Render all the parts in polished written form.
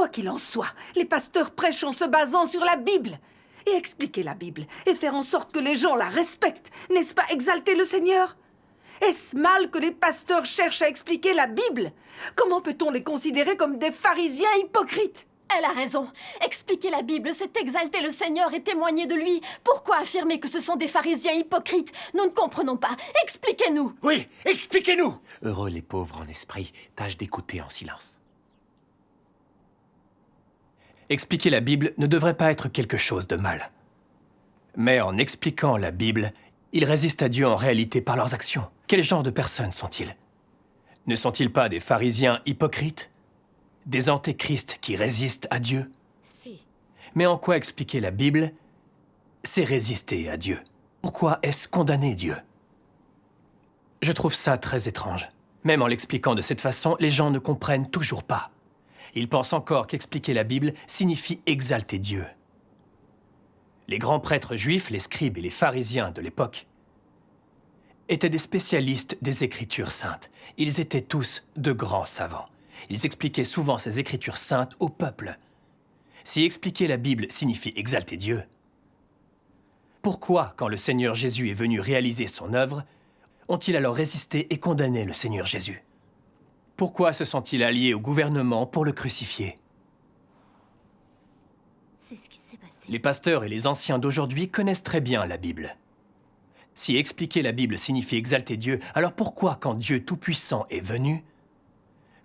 Quoi qu'il en soit, les pasteurs prêchent en se basant sur la Bible. Et expliquer la Bible et faire en sorte que les gens la respectent, n'est-ce pas exalter le Seigneur? Est-ce mal que les pasteurs cherchent à expliquer la Bible? Comment peut-on les considérer comme des pharisiens hypocrites? Elle a raison. Expliquer la Bible, c'est exalter le Seigneur et témoigner de lui. Pourquoi affirmer que ce sont des pharisiens hypocrites? Nous ne comprenons pas. Expliquez-nous. Oui, expliquez-nous! Heureux les pauvres en esprit, tâche d'écouter en silence. Expliquer la Bible ne devrait pas être quelque chose de mal. Mais en expliquant la Bible, ils résistent à Dieu en réalité par leurs actions. Quel genre de personnes sont-ils? Ne sont-ils pas des pharisiens hypocrites? Des antéchrists qui résistent à Dieu? Si. Mais en quoi expliquer la Bible, c'est résister à Dieu? Pourquoi est-ce condamner Dieu? Je trouve ça très étrange. Même en l'expliquant de cette façon, les gens ne comprennent toujours pas. Ils pensent encore qu'expliquer la Bible signifie exalter Dieu. Les grands prêtres juifs, les scribes et les pharisiens de l'époque étaient des spécialistes des Écritures saintes. Ils étaient tous de grands savants. Ils expliquaient souvent ces Écritures saintes au peuple. Si expliquer la Bible signifie exalter Dieu, pourquoi, quand le Seigneur Jésus est venu réaliser son œuvre, ont-ils alors résisté et condamné le Seigneur Jésus? Pourquoi se sont-ils alliés au gouvernement pour le crucifier? C'est ce qui s'est passé. Les pasteurs et les anciens d'aujourd'hui connaissent très bien la Bible. Si expliquer la Bible signifie exalter Dieu, alors pourquoi, quand Dieu Tout-Puissant est venu,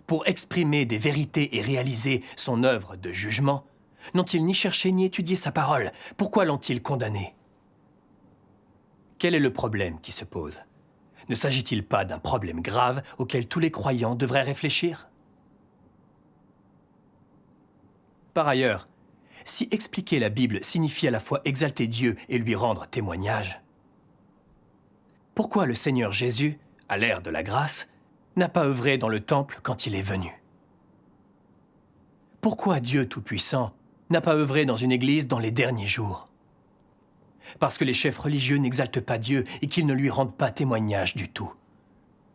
pour exprimer des vérités et réaliser son œuvre de jugement, n'ont-ils ni cherché ni étudié sa parole? Pourquoi l'ont-ils condamné? Quel est le problème qui se pose? Ne s'agit-il pas d'un problème grave auquel tous les croyants devraient réfléchir? Par ailleurs, si expliquer la Bible signifie à la fois exalter Dieu et lui rendre témoignage, pourquoi le Seigneur Jésus, à l'ère de la grâce, n'a pas œuvré dans le temple quand il est venu? Pourquoi Dieu Tout-Puissant n'a pas œuvré dans une église dans les derniers jours? Parce que les chefs religieux n'exaltent pas Dieu et qu'ils ne lui rendent pas témoignage du tout.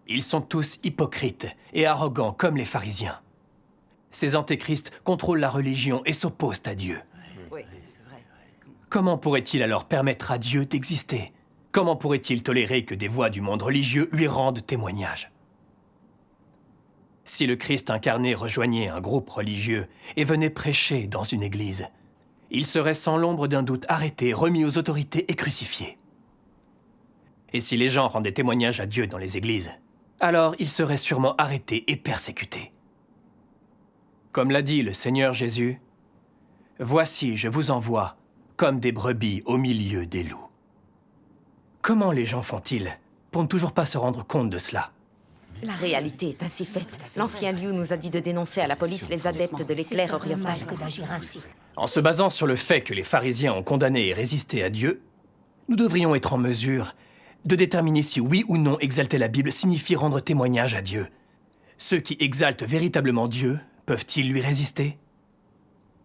Ils sont tous hypocrites et arrogants comme les pharisiens. Ces antéchrists contrôlent la religion et s'opposent à Dieu. Oui, c'est vrai. Comment pourrait-il alors permettre à Dieu d'exister? Comment pourrait-il tolérer que des voix du monde religieux lui rendent témoignage? Si le Christ incarné rejoignait un groupe religieux et venait prêcher dans une église, il serait sans l'ombre d'un doute arrêté, remis aux autorités et crucifié. Et si les gens rendaient témoignage à Dieu dans les églises, alors il serait sûrement arrêté et persécuté. Comme l'a dit le Seigneur Jésus, « Voici, je vous envoie comme des brebis au milieu des loups. » Comment les gens font-ils pour ne toujours pas se rendre compte de cela? La réalité est ainsi faite. L'ancien Liu nous a dit de dénoncer à la police les adeptes de l'éclair oriental. En se basant sur le fait que les pharisiens ont condamné et résisté à Dieu, nous devrions être en mesure de déterminer si oui ou non exalter la Bible signifie rendre témoignage à Dieu. Ceux qui exaltent véritablement Dieu, peuvent-ils lui résister?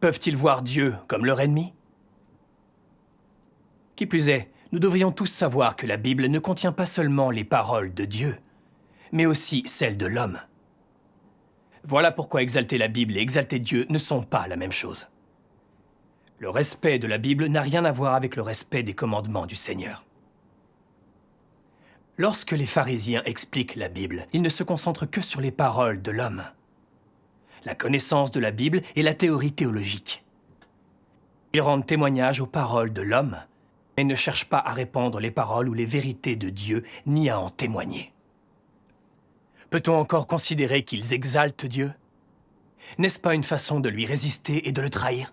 Peuvent-ils voir Dieu comme leur ennemi? Qui plus est, nous devrions tous savoir que la Bible ne contient pas seulement les paroles de Dieu, mais aussi celles de l'homme. Voilà pourquoi exalter la Bible et exalter Dieu ne sont pas la même chose. Le respect de la Bible n'a rien à voir avec le respect des commandements du Seigneur. Lorsque les pharisiens expliquent la Bible, ils ne se concentrent que sur les paroles de l'homme, la connaissance de la Bible et la théorie théologique. Ils rendent témoignage aux paroles de l'homme, mais ne cherchent pas à répandre les paroles ou les vérités de Dieu, ni à en témoigner. Peut-on encore considérer qu'ils exaltent Dieu? N'est-ce pas une façon de lui résister et de le trahir?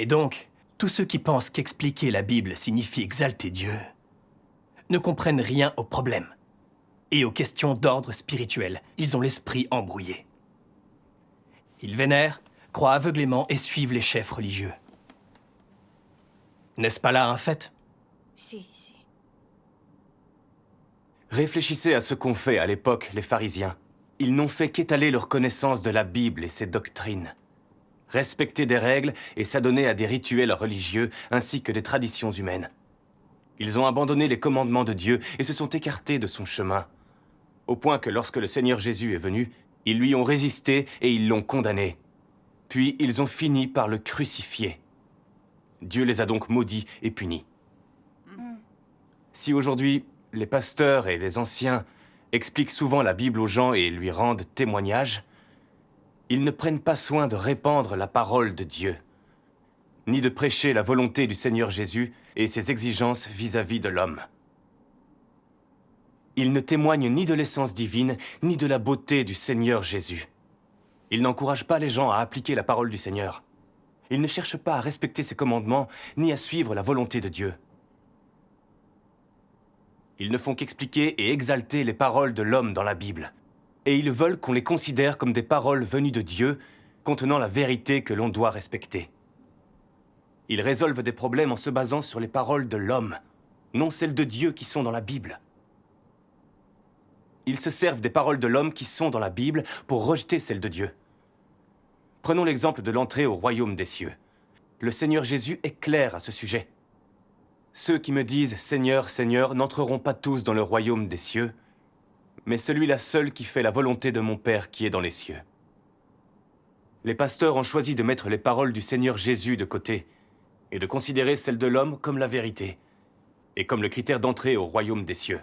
Et donc, tous ceux qui pensent qu'expliquer la Bible signifie exalter Dieu ne comprennent rien au problème et aux questions d'ordre spirituel. Ils ont l'esprit embrouillé. Ils vénèrent, croient aveuglément et suivent les chefs religieux. N'est-ce pas là un fait? Si. Réfléchissez à ce qu'ont fait à l'époque les pharisiens. Ils n'ont fait qu'étaler leur connaissance de la Bible et ses doctrines. Respecter des règles et s'adonner à des rituels religieux ainsi que des traditions humaines. Ils ont abandonné les commandements de Dieu et se sont écartés de son chemin. Au point que lorsque le Seigneur Jésus est venu, Ils lui ont résisté et ils l'ont condamné. Puis ils ont fini par le crucifier. Dieu les a donc maudits et punis. Si aujourd'hui, les pasteurs et les anciens expliquent souvent la Bible aux gens et lui rendent témoignage, ils ne prennent pas soin de répandre la parole de Dieu, ni de prêcher la volonté du Seigneur Jésus et ses exigences vis-à-vis de l'homme. Ils ne témoignent ni de l'essence divine, ni de la beauté du Seigneur Jésus. Ils n'encouragent pas les gens à appliquer la parole du Seigneur. Ils ne cherchent pas à respecter ses commandements, ni à suivre la volonté de Dieu. Ils ne font qu'expliquer et exalter les paroles de l'homme dans la Bible. Et ils veulent qu'on les considère comme des paroles venues de Dieu, contenant la vérité que l'on doit respecter. Ils résolvent des problèmes en se basant sur les paroles de l'homme, non celles de Dieu qui sont dans la Bible. Ils se servent des paroles de l'homme qui sont dans la Bible pour rejeter celles de Dieu. Prenons l'exemple de l'entrée au royaume des cieux. Le Seigneur Jésus est clair à ce sujet. Ceux qui me disent « Seigneur, Seigneur » n'entreront pas tous dans le royaume des cieux, mais celui-là seul qui fait la volonté de mon Père qui est dans les cieux. Les pasteurs ont choisi de mettre les paroles du Seigneur Jésus de côté et de considérer celles de l'homme comme la vérité et comme le critère d'entrée au royaume des cieux.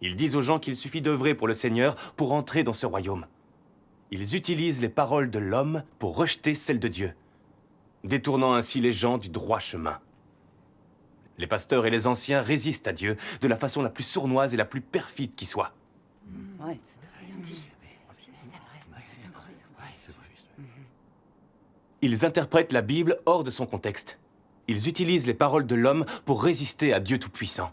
Ils disent aux gens qu'il suffit d'œuvrer pour le Seigneur pour entrer dans ce royaume. Ils utilisent les paroles de l'homme pour rejeter celles de Dieu, détournant ainsi les gens du droit chemin. Les pasteurs et les anciens résistent à Dieu de la façon la plus sournoise et la plus perfide qui soit. Ouais, c'est très bien dit. Ils interprètent la Bible hors de son contexte. Ils utilisent les paroles de l'homme pour résister à Dieu Tout-Puissant.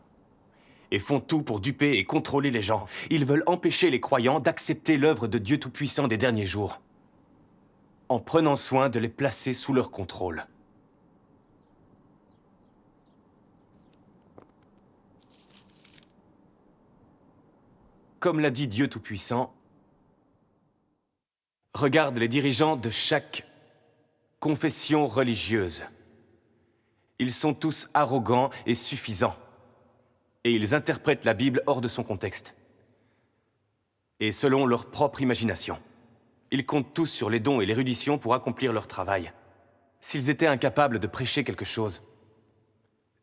Et font tout pour duper et contrôler les gens. Ils veulent empêcher les croyants d'accepter l'œuvre de Dieu Tout-Puissant des derniers jours, en prenant soin de les placer sous leur contrôle. Comme l'a dit Dieu Tout-Puissant, regarde les dirigeants de chaque confession religieuse. Ils sont tous arrogants et suffisants. Et ils interprètent la Bible hors de son contexte. Et selon leur propre imagination. Ils comptent tous sur les dons et l'érudition pour accomplir leur travail. S'ils étaient incapables de prêcher quelque chose,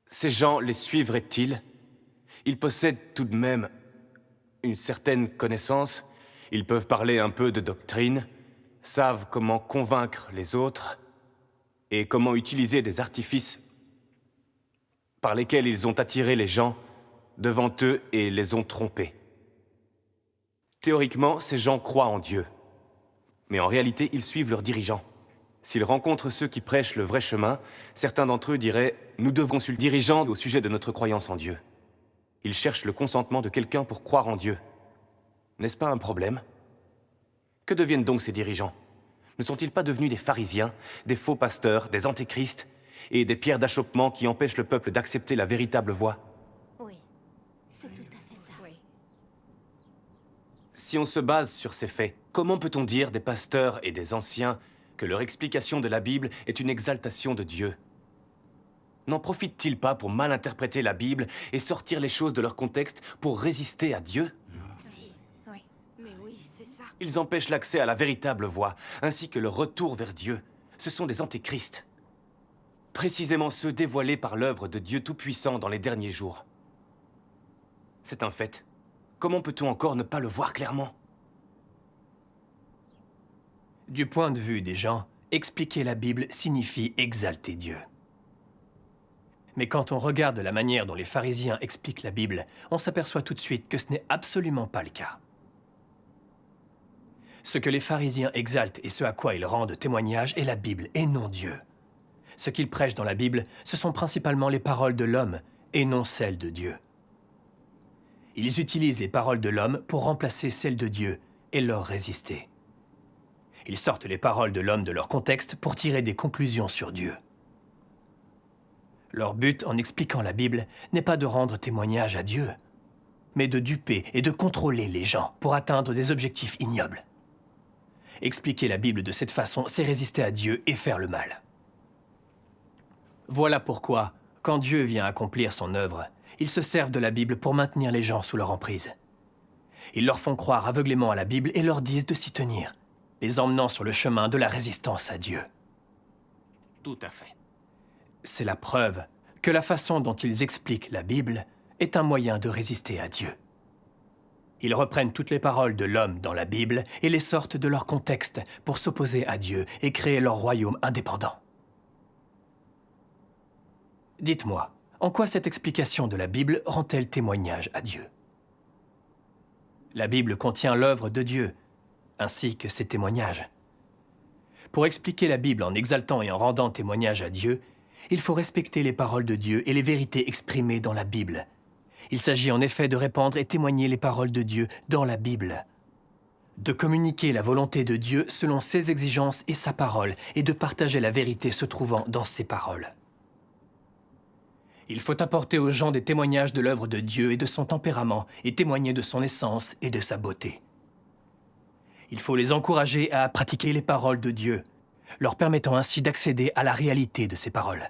ces gens les suivraient-ils? Ils possèdent tout de même une certaine connaissance. Ils peuvent parler un peu de doctrine, savent comment convaincre les autres et comment utiliser des artifices par lesquels ils ont attiré les gens devant eux et les ont trompés. Théoriquement, ces gens croient en Dieu. Mais en réalité, ils suivent leurs dirigeants. S'ils rencontrent ceux qui prêchent le vrai chemin, certains d'entre eux diraient « Nous devons consulter le dirigeant au sujet de notre croyance en Dieu ». Ils cherchent le consentement de quelqu'un pour croire en Dieu. N'est-ce pas un problème? Que deviennent donc ces dirigeants? Ne sont-ils pas devenus des pharisiens, des faux pasteurs, des antéchrists et des pierres d'achoppement qui empêchent le peuple d'accepter la véritable voie? Oui, c'est tout à fait ça. Oui. Si on se base sur ces faits, comment peut-on dire des pasteurs et des anciens que leur explication de la Bible est une exaltation de Dieu? N'en profitent-ils pas pour mal interpréter la Bible et sortir les choses de leur contexte pour résister à Dieu? Si, oui. Mais oui, c'est ça. Ils empêchent l'accès à la véritable voie, ainsi que le retour vers Dieu. Ce sont des antéchrists. Précisément ceux dévoilés par l'œuvre de Dieu Tout-Puissant dans les derniers jours. C'est un fait. Comment peut-on encore ne pas le voir clairement? Du point de vue des gens, expliquer la Bible signifie exalter Dieu. Mais quand on regarde la manière dont les pharisiens expliquent la Bible, on s'aperçoit tout de suite que ce n'est absolument pas le cas. Ce que les pharisiens exaltent et ce à quoi ils rendent témoignage est la Bible et non Dieu. Ce qu'ils prêchent dans la Bible, ce sont principalement les paroles de l'homme et non celles de Dieu. Ils utilisent les paroles de l'homme pour remplacer celles de Dieu et leur résister. Ils sortent les paroles de l'homme de leur contexte pour tirer des conclusions sur Dieu. Leur but en expliquant la Bible n'est pas de rendre témoignage à Dieu, mais de duper et de contrôler les gens pour atteindre des objectifs ignobles. Expliquer la Bible de cette façon, c'est résister à Dieu et faire le mal. Voilà pourquoi, quand Dieu vient accomplir son œuvre, ils se servent de la Bible pour maintenir les gens sous leur emprise. Ils leur font croire aveuglément à la Bible et leur disent de s'y tenir, les emmenant sur le chemin de la résistance à Dieu. Tout à fait. C'est la preuve que la façon dont ils expliquent la Bible est un moyen de résister à Dieu. Ils reprennent toutes les paroles de l'homme dans la Bible et les sortent de leur contexte pour s'opposer à Dieu et créer leur royaume indépendant. Dites-moi, en quoi cette explication de la Bible rend-elle témoignage à Dieu? La Bible contient l'œuvre de Dieu, ainsi que ses témoignages. Pour expliquer la Bible en exaltant et en rendant témoignage à Dieu, il faut respecter les paroles de Dieu et les vérités exprimées dans la Bible. Il s'agit en effet de répandre et témoigner les paroles de Dieu dans la Bible, de communiquer la volonté de Dieu selon ses exigences et sa parole, et de partager la vérité se trouvant dans ses paroles. Il faut apporter aux gens des témoignages de l'œuvre de Dieu et de son tempérament, et témoigner de son essence et de sa beauté. Il faut les encourager à pratiquer les paroles de Dieu, leur permettant ainsi d'accéder à la réalité de ces paroles.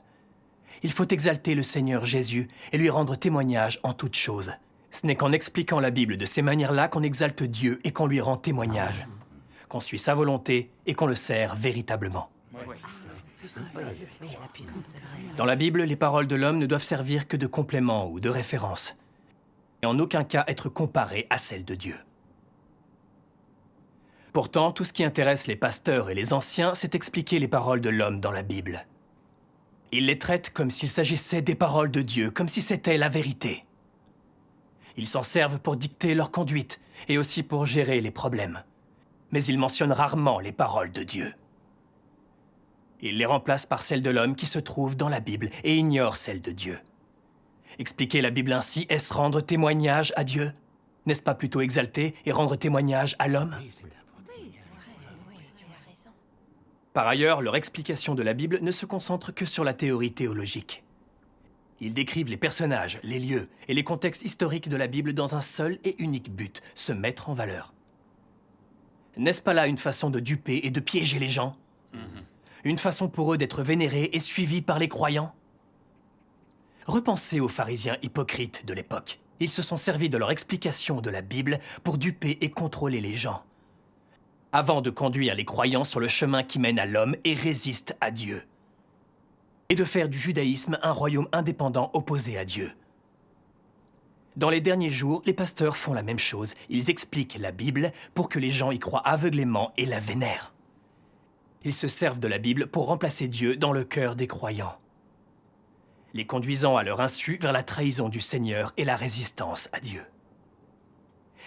Il faut exalter le Seigneur Jésus et lui rendre témoignage en toutes choses. Ce n'est qu'en expliquant la Bible de ces manières-là qu'on exalte Dieu et qu'on lui rend témoignage, qu'on suit sa volonté et qu'on le sert véritablement. Dans la Bible, les paroles de l'homme ne doivent servir que de complément ou de référence, et en aucun cas être comparées à celles de Dieu. Pourtant, tout ce qui intéresse les pasteurs et les anciens, c'est expliquer les paroles de l'homme dans la Bible. Ils les traitent comme s'il s'agissait des paroles de Dieu, comme si c'était la vérité. Ils s'en servent pour dicter leur conduite et aussi pour gérer les problèmes. Mais ils mentionnent rarement les paroles de Dieu. Ils les remplacent par celles de l'homme qui se trouvent dans la Bible et ignorent celles de Dieu. Expliquer la Bible ainsi, est-ce rendre témoignage à Dieu? N'est-ce pas plutôt exalter et rendre témoignage à l'homme? Par ailleurs, leur explication de la Bible ne se concentre que sur la théorie théologique. Ils décrivent les personnages, les lieux et les contextes historiques de la Bible dans un seul et unique but, se mettre en valeur. N'est-ce pas là une façon de duper et de piéger les gens? Une façon pour eux d'être vénérés et suivis par les croyants? Repensez aux pharisiens hypocrites de l'époque. Ils se sont servis de leur explication de la Bible pour duper et contrôler les gens, avant de conduire les croyants sur le chemin qui mène à l'homme et résiste à Dieu, et de faire du judaïsme un royaume indépendant opposé à Dieu. Dans les derniers jours, les pasteurs font la même chose. Ils expliquent la Bible pour que les gens y croient aveuglément et la vénèrent. Ils se servent de la Bible pour remplacer Dieu dans le cœur des croyants, les conduisant à leur insu vers la trahison du Seigneur et la résistance à Dieu.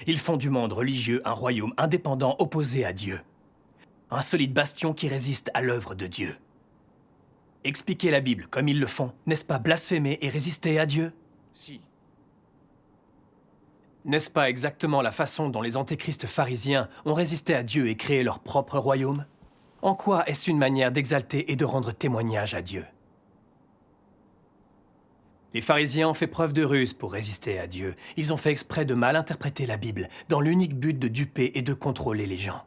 Ils font du monde religieux un royaume indépendant opposé à Dieu, un solide bastion qui résiste à l'œuvre de Dieu. Expliquer la Bible comme ils le font, n'est-ce pas blasphémer et résister à Dieu? Si. N'est-ce pas exactement la façon dont les antéchrists pharisiens ont résisté à Dieu et créé leur propre royaume? En quoi est-ce une manière d'exalter et de rendre témoignage à Dieu? Les pharisiens ont fait preuve de ruse pour résister à Dieu. Ils ont fait exprès de mal interpréter la Bible, dans l'unique but de duper et de contrôler les gens.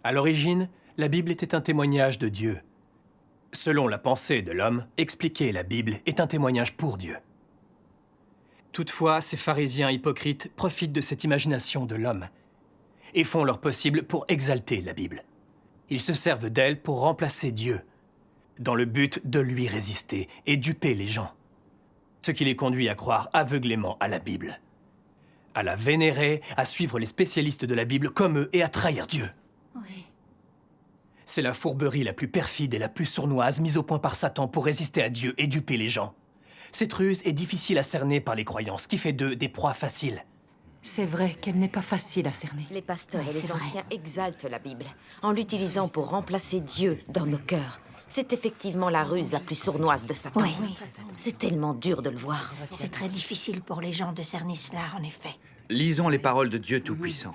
À l'origine, la Bible était un témoignage de Dieu. Selon la pensée de l'homme, expliquer la Bible est un témoignage pour Dieu. Toutefois, ces pharisiens hypocrites profitent de cette imagination de l'homme et font leur possible pour exalter la Bible. Ils se servent d'elle pour remplacer Dieu, dans le but de lui résister et duper les gens, ce qui les conduit à croire aveuglément à la Bible, à la vénérer, à suivre les spécialistes de la Bible comme eux et à trahir Dieu. Oui. C'est la fourberie la plus perfide et la plus sournoise mise au point par Satan pour résister à Dieu et duper les gens. Cette ruse est difficile à cerner par les croyants, ce qui fait d'eux des proies faciles. C'est vrai qu'elle n'est pas facile à cerner. Les pasteurs et les c'est vrai. anciens exaltent la Bible en l'utilisant pour remplacer Dieu dans nos cœurs. C'est effectivement la ruse la plus sournoise de Satan. Oui. C'est tellement dur de le voir. C'est très difficile pour les gens de cerner cela, en effet. Lisons les paroles de Dieu Tout-Puissant.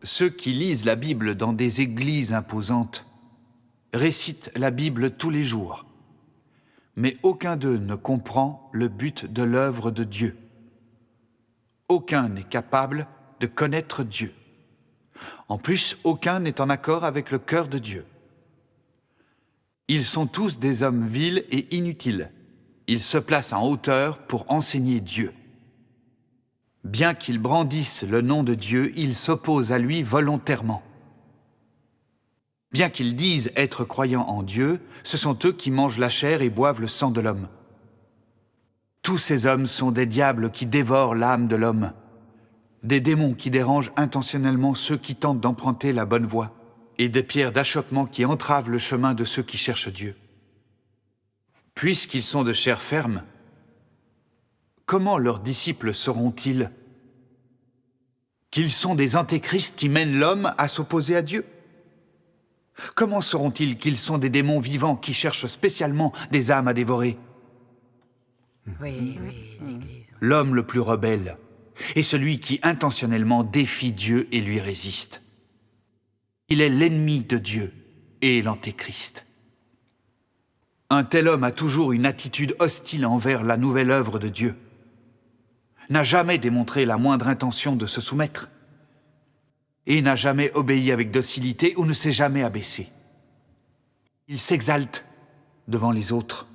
Ceux qui lisent la Bible dans des églises imposantes récitent la Bible tous les jours, mais aucun d'eux ne comprend le but de l'œuvre de Dieu. Aucun n'est capable de connaître Dieu. En plus, aucun n'est en accord avec le cœur de Dieu. Ils sont tous des hommes vils et inutiles. Ils se placent en hauteur pour enseigner Dieu. Bien qu'ils brandissent le nom de Dieu, ils s'opposent à lui volontairement. Bien qu'ils disent être croyants en Dieu, ce sont eux qui mangent la chair et boivent le sang de l'homme. Tous ces hommes sont des diables qui dévorent l'âme de l'homme, des démons qui dérangent intentionnellement ceux qui tentent d'emprunter la bonne voie, et des pierres d'achoppement qui entravent le chemin de ceux qui cherchent Dieu. Puisqu'ils sont de chair ferme, comment leurs disciples sauront-ils qu'ils sont des antéchrists qui mènent l'homme à s'opposer à Dieu? Comment sauront-ils qu'ils sont des démons vivants qui cherchent spécialement des âmes à dévorer? Oui, l'Église. L'homme le plus rebelle est celui qui intentionnellement défie Dieu et lui résiste. Il est l'ennemi de Dieu et l'antéchrist. Un tel homme a toujours une attitude hostile envers la nouvelle œuvre de Dieu, n'a jamais démontré la moindre intention de se soumettre, et n'a jamais obéi avec docilité ou ne s'est jamais abaissé. Il s'exalte devant les autres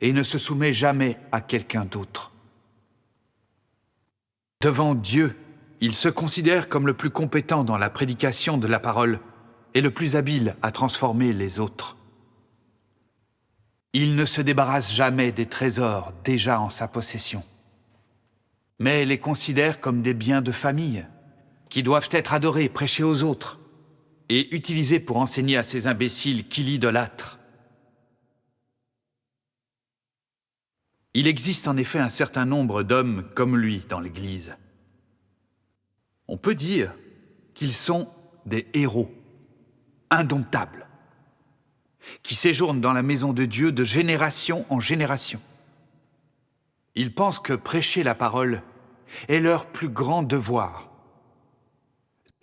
et ne se soumet jamais à quelqu'un d'autre. Devant Dieu, il se considère comme le plus compétent dans la prédication de la parole et le plus habile à transformer les autres. Il ne se débarrasse jamais des trésors déjà en sa possession, mais les considère comme des biens de famille qui doivent être adorés, prêchés aux autres et utilisés pour enseigner à ces imbéciles qui l'idolâtrent. Il existe en effet un certain nombre d'hommes comme lui dans l'Église. On peut dire qu'ils sont des héros, indomptables, qui séjournent dans la maison de Dieu de génération en génération. Ils pensent que prêcher la parole est leur plus grand devoir,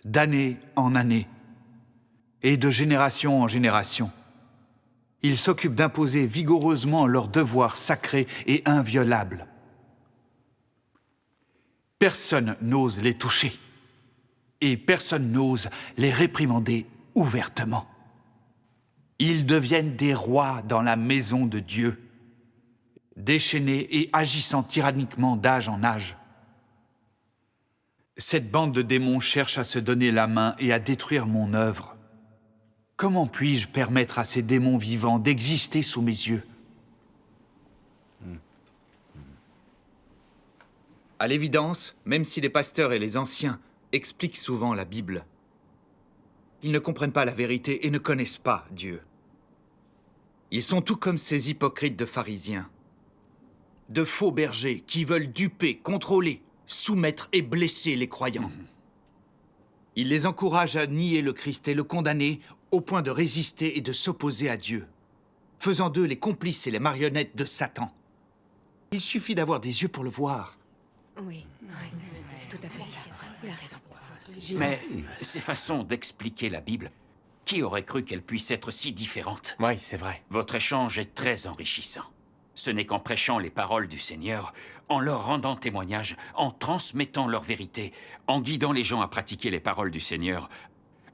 d'année en année et de génération en génération. Ils s'occupent d'imposer vigoureusement leur devoir sacré et inviolable. Personne n'ose les toucher et personne n'ose les réprimander ouvertement. Ils deviennent des rois dans la maison de Dieu, déchaînés et agissant tyranniquement d'âge en âge. Cette bande de démons cherche à se donner la main et à détruire mon œuvre. Comment puis-je permettre à ces démons vivants d'exister sous mes yeux? À l'évidence, même si les pasteurs et les anciens expliquent souvent la Bible, ils ne comprennent pas la vérité et ne connaissent pas Dieu. Ils sont tout comme ces hypocrites de pharisiens, de faux bergers qui veulent duper, contrôler, soumettre et blesser les croyants. Ils les encouragent à nier le Christ et le condamner au point de résister et de s'opposer à Dieu, faisant d'eux les complices et les marionnettes de Satan. Il suffit d'avoir des yeux pour le voir. Oui, c'est tout à fait ça. Il a raison. Mais ces façons d'expliquer la Bible, qui aurait cru qu'elles puissent être si différentes? Oui, c'est vrai. Votre échange est très enrichissant. Ce n'est qu'en prêchant les paroles du Seigneur, en leur rendant témoignage, en transmettant leur vérité, en guidant les gens à pratiquer les paroles du Seigneur,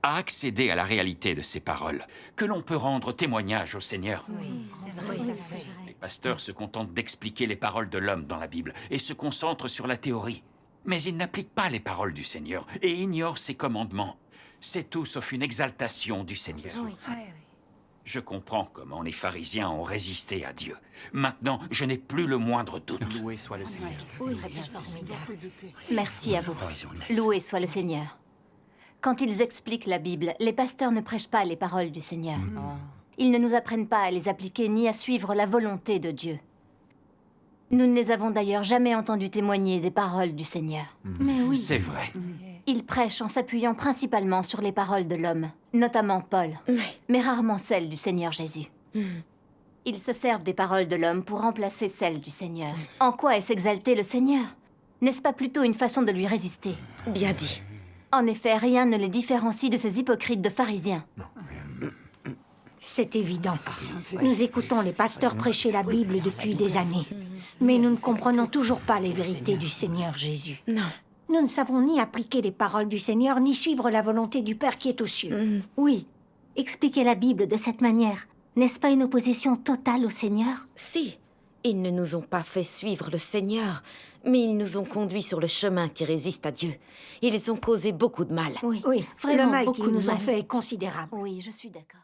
à accéder à la réalité de ces paroles, que l'on peut rendre témoignage au Seigneur. Oui, c'est vrai. Les pasteurs se contentent d'expliquer les paroles de l'homme dans la Bible et se concentrent sur la théorie. Mais ils n'appliquent pas les paroles du Seigneur et ignorent ses commandements. C'est tout sauf une exaltation du Seigneur. Je comprends comment les pharisiens ont résisté à Dieu. Maintenant, je n'ai plus le moindre doute. Loué soit le Seigneur. Oui, très bien, formidable. Merci à vous. Loué soit le Seigneur. Quand ils expliquent la Bible, les pasteurs ne prêchent pas les paroles du Seigneur. Ils ne nous apprennent pas à les appliquer ni à suivre la volonté de Dieu. Nous ne les avons d'ailleurs jamais entendus témoigner des paroles du Seigneur. Mais oui. C'est vrai. Ils prêchent en s'appuyant principalement sur les paroles de l'homme, notamment Paul, mais rarement celles du Seigneur Jésus. Ils se servent des paroles de l'homme pour remplacer celles du Seigneur. En quoi est-ce exalter le Seigneur? N'est-ce pas plutôt une façon de lui résister? Bien dit. En effet, rien ne les différencie de ces hypocrites de pharisiens. C'est évident. Nous écoutons les pasteurs prêcher la Bible depuis des années. Mais nous ne comprenons toujours pas les vérités du Seigneur Jésus. Non. Nous ne savons ni appliquer les paroles du Seigneur, ni suivre la volonté du Père qui est aux cieux. Mm. Oui, expliquer la Bible de cette manière N'est-ce pas une opposition totale au Seigneur? Si, ils ne nous ont pas fait suivre le Seigneur, mais ils nous ont conduits sur le chemin qui résiste à Dieu. Ils ont causé beaucoup de mal. Oui, vraiment, le mal beaucoup qu'ils de nous ont mal. fait est considérable. Oui, je suis d'accord.